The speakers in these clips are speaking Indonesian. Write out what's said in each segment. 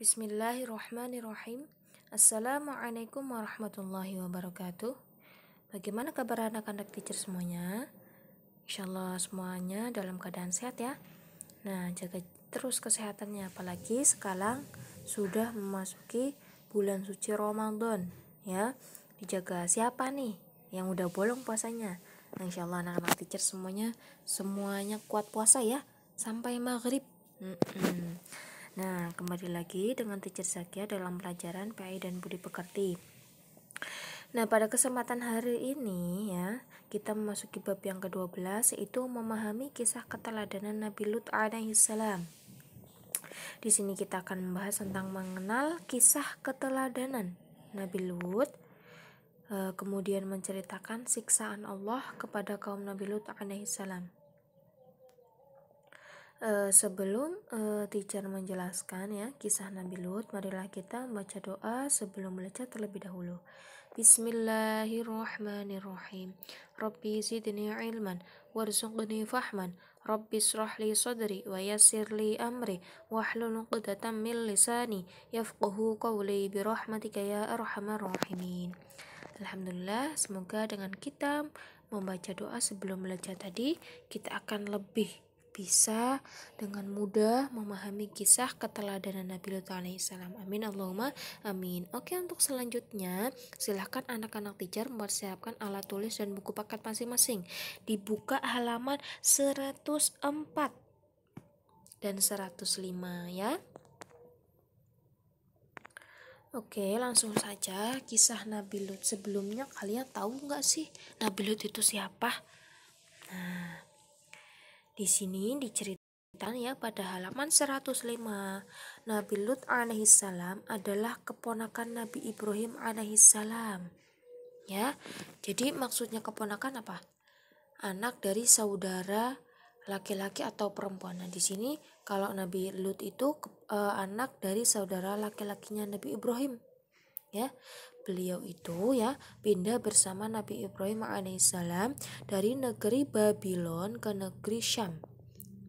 Bismillahirrahmanirrahim. Assalamualaikum warahmatullahi wabarakatuh. Bagaimana kabar anak-anak teacher semuanya? Insyaallah semuanya dalam keadaan sehat ya. Nah, jaga terus kesehatannya, apalagi sekarang sudah memasuki bulan suci Ramadan ya. Dijaga siapa nih yang udah bolong puasanya? Nah, insyaallah anak-anak teacher semuanya kuat puasa ya sampai maghrib. Nah, kembali lagi dengan teacher Zakia dalam pelajaran PAI dan Budi Pekerti. Nah, pada kesempatan hari ini ya, kita memasuki bab yang ke-12, yaitu memahami kisah keteladanan Nabi Lut alaihissalam. Di sini kita akan membahas tentang mengenal kisah keteladanan Nabi Lut, kemudian menceritakan siksaan Allah kepada kaum Nabi Lut alaihissalam. Sebelum teacher menjelaskan ya kisah Nabi Lut, marilah kita membaca doa sebelum belajar terlebih dahulu. Bismillahirrahmanirrahim. Rabbi zidni ilman warzuqni fahman. Rabbi shrah li sadri wa yassir li amri wahlul 'uqdatam min lisani yafqahu qawli bi rahmatika ya arhamar rahimin. Alhamdulillah, semoga dengan kita membaca doa sebelum belajar tadi, kita akan lebih bisa dengan mudah memahami kisah keteladanan Nabi Lut alaihissalam. Amin Allahumma amin. Oke, untuk selanjutnya silahkan anak-anak teacher mempersiapkan alat tulis dan buku paket masing-masing. Dibuka halaman 104 dan 105 ya. Oke, langsung saja kisah Nabi Lut. Sebelumnya kalian tahu nggak sih Nabi Lut itu siapa? Nah, di sini diceritakan ya pada halaman 105. Nabi Lut alaihissalam adalah keponakan Nabi Ibrahim alaihissalam. Ya. Jadi maksudnya keponakan apa? Anak dari saudara laki-laki atau perempuan. Nah, di sini kalau Nabi Lut itu anak dari saudara laki-lakinya Nabi Ibrahim. Ya. Beliau itu ya pindah bersama Nabi Ibrahim alaihissalam dari negeri Babylon ke negeri Syam.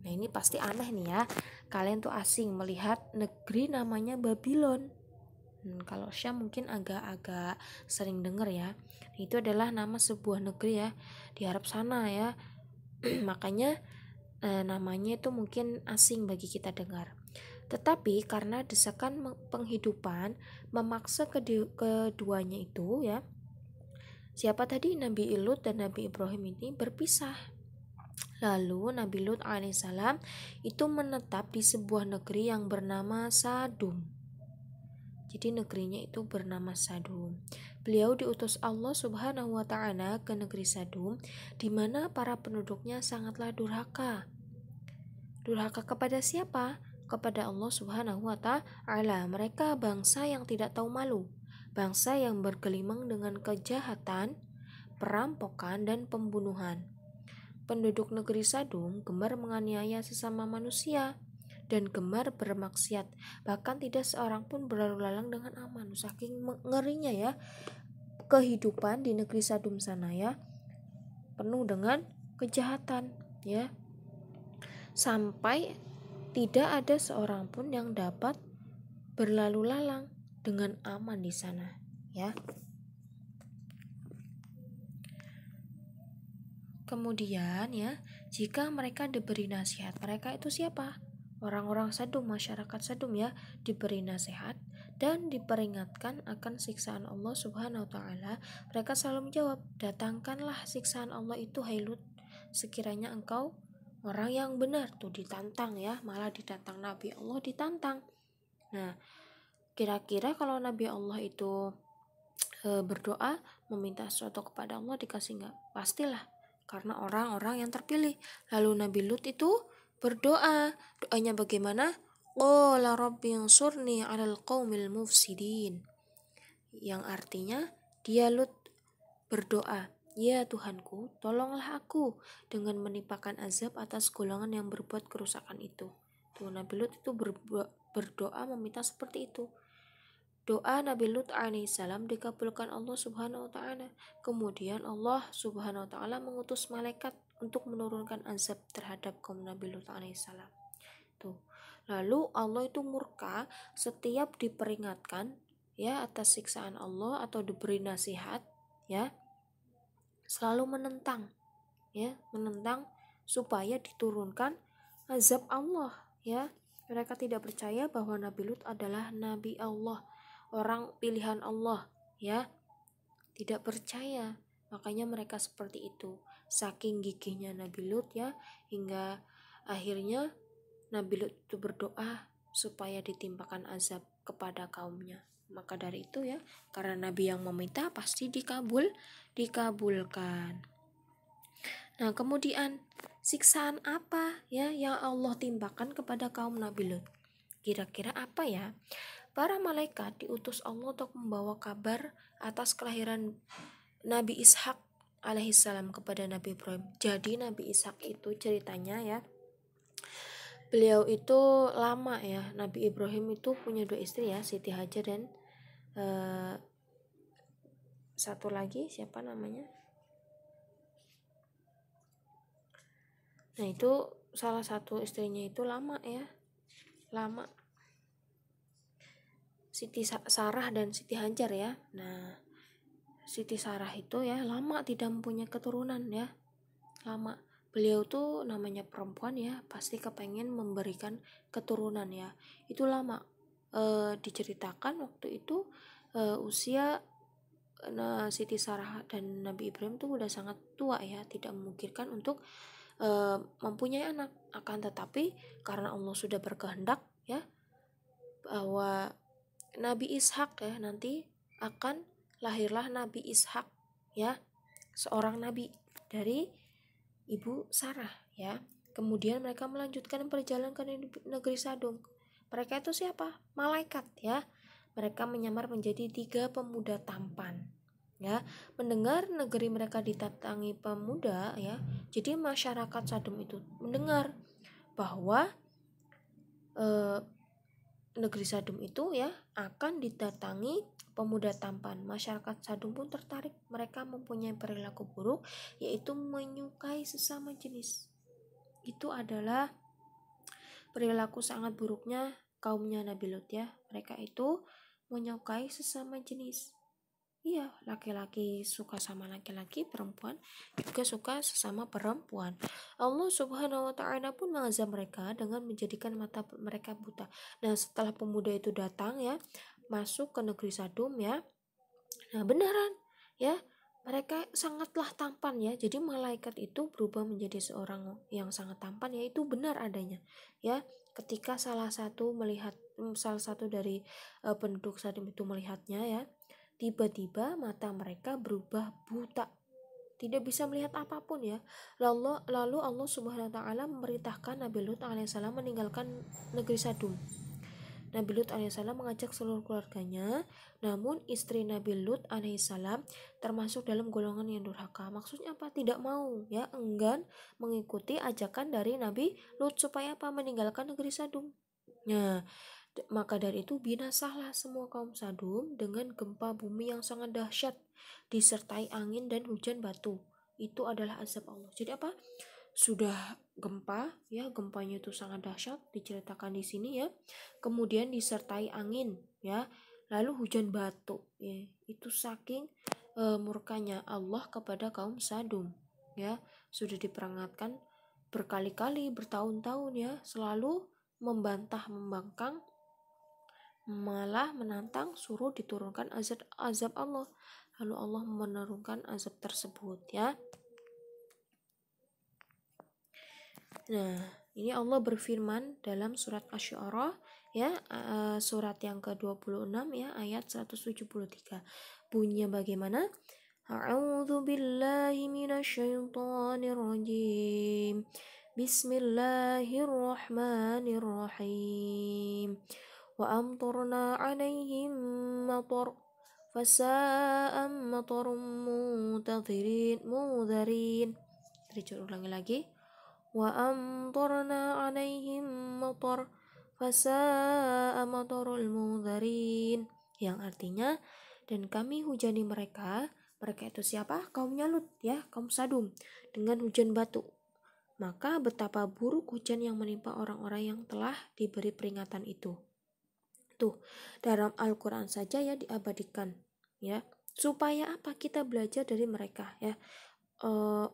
Nah, ini pasti aneh nih ya, kalian tuh asing melihat negeri namanya Babylon. Kalau Syam mungkin agak-agak sering dengar ya. Itu adalah nama sebuah negeri ya di Arab sana ya. Makanya namanya itu mungkin asing bagi kita dengar. Tetapi karena desakan penghidupan memaksa keduanya itu ya, siapa tadi, Nabi Lut dan Nabi Ibrahim ini berpisah. Lalu Nabi Lut alaihissalam itu menetap di sebuah negeri yang bernama Sadum. Jadi negerinya itu bernama Sadum. Beliau diutus Allah Subhanahu wa taala ke negeri Sadum, di mana para penduduknya sangatlah durhaka. Durhaka kepada siapa? Kepada Allah Subhanahu wa taala. Mereka bangsa yang tidak tahu malu, bangsa yang bergelimang dengan kejahatan, perampokan dan pembunuhan. Penduduk negeri Sadum gemar menganiaya sesama manusia dan gemar bermaksiat, bahkan tidak seorang pun berlalu lalang dengan aman. Saking ngerinya ya kehidupan di negeri Sadum sana ya, penuh dengan kejahatan ya, sampai tidak ada seorang pun yang dapat berlalu lalang dengan aman di sana ya. Kemudian ya, jika mereka diberi nasihat, mereka itu siapa? Orang-orang Sadum, masyarakat Sadum ya, diberi nasihat dan diperingatkan akan siksaan Allah Subhanahu wa taala. Mereka selalu menjawab, datangkanlah siksaan Allah itu, hai Lut, sekiranya engkau orang yang benar. Tuh ditantang ya, malah ditantang Nabi Allah, ditantang. Nah, kira-kira kalau Nabi Allah itu berdoa meminta sesuatu kepada Allah, dikasih nggak? Pastilah, karena orang-orang yang terpilih. Lalu Nabi Lut itu berdoa. Doanya bagaimana? Qala rabbi ansurni 'alal qaumil mufsidin. Yang artinya dia Lut berdoa, ya Tuhanku, tolonglah aku dengan menimpakan azab atas golongan yang berbuat kerusakan itu. Tuh, Nabi Lut itu berdoa meminta seperti itu. Doa Nabi Lut alaihissalam dikabulkan Allah Subhanahu wa taala. Kemudian Allah Subhanahu wa taala mengutus malaikat untuk menurunkan azab terhadap kaum Nabi Lut alaihissalam. Tuh, Lalu Allah itu murka setiap diperingatkan ya atas siksaan Allah atau diberi nasihat, ya, selalu menentang, ya, menentang supaya diturunkan azab Allah, ya. Mereka tidak percaya bahwa Nabi Lut adalah nabi Allah, orang pilihan Allah, ya. Tidak percaya. Makanya mereka seperti itu. Saking gigihnya Nabi Lut, ya, hingga akhirnya Nabi Lut itu berdoa supaya ditimpakan azab kepada kaumnya. Maka dari itu, ya, karena Nabi yang meminta pasti dikabulkan. Nah, kemudian siksaan apa, ya, yang Allah timpakan kepada kaum Nabi Lut? Kira-kira apa, ya? Para malaikat diutus Allah untuk membawa kabar atas kelahiran Nabi Ishak alaihissalam kepada Nabi Ibrahim. Jadi Nabi Ishak itu ceritanya, ya, beliau itu lama, ya. Nabi Ibrahim itu punya 2 istri, ya, Siti Hajar dan satu lagi siapa namanya? Nah, itu salah satu istrinya itu lama, ya, lama, Siti Sarah dan Siti Hajar, ya. Nah, Siti Sarah itu, ya, lama tidak mempunyai keturunan, ya, lama. Beliau tuh namanya perempuan, ya, pasti kepengen memberikan keturunan, ya, itu lama. Diceritakan waktu itu usia Siti Sarah dan Nabi Ibrahim tuh udah sangat tua, ya, tidak memungkinkan untuk mempunyai anak. Akan tetapi karena Allah sudah berkehendak, ya, bahwa Nabi Ishak, ya, nanti akan lahirlah Nabi Ishak, ya, seorang nabi dari ibu Sarah, ya. Kemudian mereka melanjutkan perjalanan ke negeri Sadum. Mereka itu siapa? Malaikat, ya. Mereka menyamar menjadi 3 pemuda tampan, ya. Mendengar negeri mereka ditatangi pemuda, ya. Jadi masyarakat Sadum itu mendengar bahwa negeri Sadum itu, ya, akan didatangi pemuda tampan. Masyarakat Sadum pun tertarik. Mereka mempunyai perilaku buruk, yaitu menyukai sesama jenis. Itu adalah perilaku sangat buruknya kaumnya Nabi Lut, ya. Mereka itu menyukai sesama jenis. Iya, laki-laki suka sama laki-laki, perempuan juga suka sesama perempuan. Allah Subhanahu wa ta'ala pun mengazab mereka dengan menjadikan mata mereka buta. Nah, setelah pemuda itu datang, ya, masuk ke negeri Sadum, ya. Nah, beneran, ya, mereka sangatlah tampan, ya. Jadi malaikat itu berubah menjadi seorang yang sangat tampan, ya, itu benar adanya, ya. Ketika salah satu dari penduduk Sadum itu melihatnya, ya, tiba-tiba mata mereka berubah buta, tidak bisa melihat apapun, ya. Lalu Allah Subhanahu wa ta'ala memerintahkan Nabi Lut alaihissalam meninggalkan negeri Sadum. Nabi Lut alaihissalam mengajak seluruh keluarganya, namun istri Nabi Lut alaihissalam termasuk dalam golongan yang durhaka. Maksudnya apa? Tidak mau, ya, enggan mengikuti ajakan dari Nabi Lut supaya apa? Meninggalkan negeri Sadum. Nah, maka dari itu binasalah semua kaum Sadum dengan gempa bumi yang sangat dahsyat disertai angin dan hujan batu. Itu adalah azab Allah. Jadi apa? Sudah gempa, ya, gempanya itu sangat dahsyat diceritakan di sini, ya. Kemudian disertai angin, ya. Lalu hujan batu, ya. Itu saking murkanya Allah kepada kaum Sadum, ya. Sudah diperingatkan berkali-kali, bertahun-tahun, ya, selalu membantah, membangkang, malah menantang suruh diturunkan azab Allah. Lalu Allah menurunkan azab tersebut, ya. Nah, ini Allah berfirman dalam surat Asy-Syu'ara, ya, surat yang ke-26, ya, ayat 173. Bunyinya bagaimana? A'udzu billahi minasyaitonir rajim. Bismillahirrahmanirrahim. Wa amtarna 'alaihim matar fasa'a matarun mundarin. Ulangi lagi. Wa amtarna 'alaihim matar fasa'a matarul mundarin. Yang artinya, dan kami hujani mereka itu siapa? Kaumnya Lut, ya, kaum Sadum, dengan hujan batu. maka betapa buruk hujan yang menimpa orang-orang yang telah diberi peringatan itu. Tuh, dalam Al-Quran saja ya diabadikan, ya. Supaya apa? Kita belajar dari mereka, ya.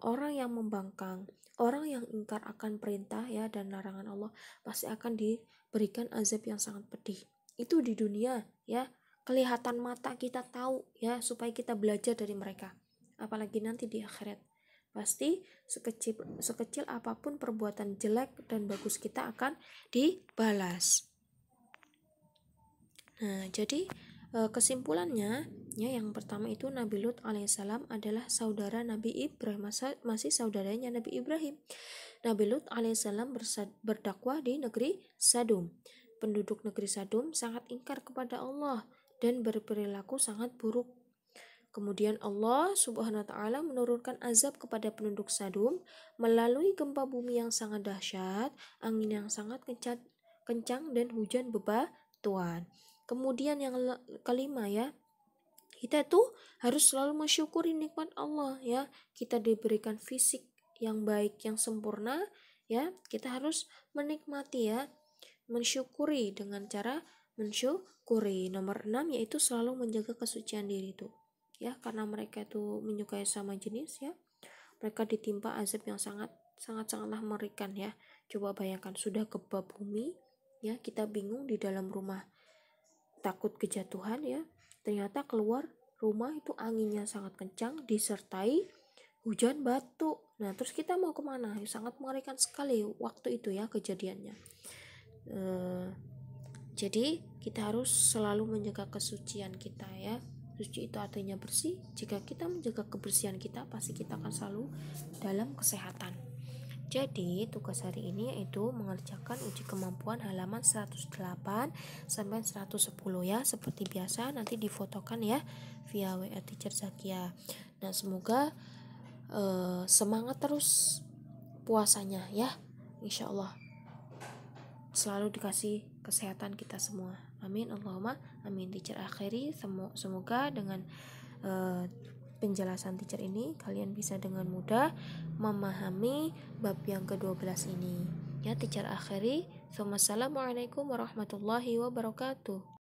Orang yang membangkang, orang yang ingkar akan perintah ya dan larangan Allah pasti akan diberikan azab yang sangat pedih. Itu di dunia, ya. Kelihatan mata kita tahu, ya, supaya kita belajar dari mereka. Apalagi nanti di akhirat. Pasti sekecil apapun perbuatan jelek dan bagus kita akan dibalas. Nah, jadi kesimpulannya, ya, yang pertama itu Nabi Lut alaihissalam adalah saudara Nabi Ibrahim, masih saudaranya Nabi Ibrahim. Nabi Lut alaihissalam berdakwah di negeri Sadum. Penduduk negeri Sadum sangat ingkar kepada Allah dan berperilaku sangat buruk. Kemudian Allah subhanahu wa ta'ala menurunkan azab kepada penduduk Sadum melalui gempa bumi yang sangat dahsyat, angin yang sangat kencang dan hujan bebatuan. Kemudian yang kelima, ya, kita tuh harus selalu mensyukuri nikmat Allah, ya. Kita diberikan fisik yang baik, yang sempurna, ya. Kita harus menikmati, ya, mensyukuri dengan cara mensyukuri. Nomor 6 yaitu selalu menjaga kesucian diri itu, ya, karena mereka itu menyukai sama jenis, ya. Mereka ditimpa azab yang sangatlah mengerikan, ya. Coba bayangkan sudah gempa bumi, ya, kita bingung di dalam rumah, takut kejatuhan, ya, ternyata keluar rumah itu anginnya sangat kencang disertai hujan batu. Nah, terus kita mau kemana? Sangat mengerikan sekali waktu itu, ya, kejadiannya. Jadi kita harus selalu menjaga kesucian kita, ya. Suci itu artinya bersih. Jika kita menjaga kebersihan kita, pasti kita akan selalu dalam kesehatan. Jadi tugas hari ini yaitu mengerjakan uji kemampuan halaman 108 sampai 110, ya. Seperti biasa nanti difotokan, ya, via WA Teacher Zakia. Nah, semoga semangat terus puasanya, ya. Insya Allah selalu dikasih kesehatan kita semua. Amin Allahumma amin. Teacher akhiri semoga dengan penjelasan teacher ini kalian bisa dengan mudah memahami bab yang ke-12 ini, ya. Teacher akhiri. Assalamualaikum warahmatullahi wabarakatuh.